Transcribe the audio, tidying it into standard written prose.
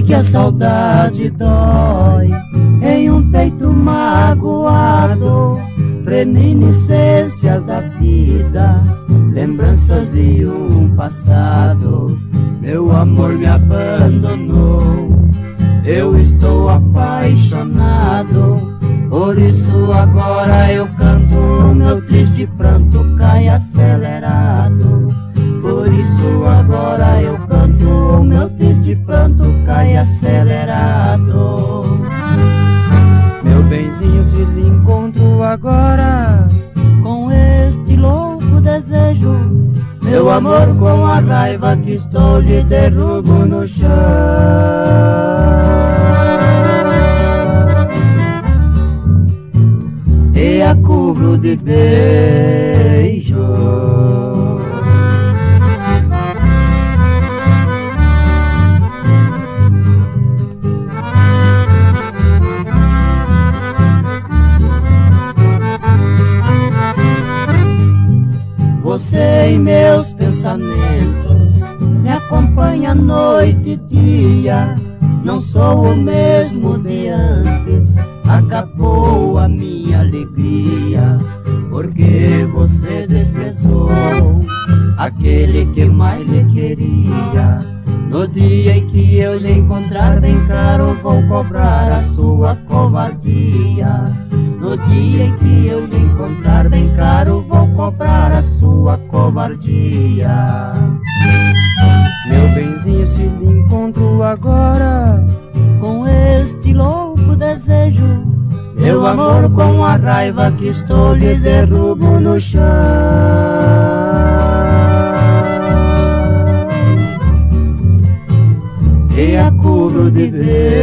que a saudade dói em um peito magoado, reminiscências da vida, lembranças de um passado. Meu amor me abandonou, eu estou apaixonado, por isso agora eu canto, meu triste pranto cai acelerado. Por isso agora eu canto, meu triste pranto cai acelerado. Meu benzinho, se lhe encontro agora com este louco desejo, meu amor, com a raiva que estou lhe derrubo no chão e a cubro de beijos. Você em meus pensamentos me acompanha noite e dia. Não sou o mesmo de antes, acabou a minha alegria, porque você desprezou aquele que mais lhe queria. No dia em que eu lhe encontrar bem caro, vou cobrar a sua covardia. No dia em que eu lhe encontrar bem caro, vou cobrar a sua covardia. Meu benzinho, se lhe encontro agora com este louco desejo, meu amor, com a raiva que estou lhe derrubo no chão e a cubro de beijos.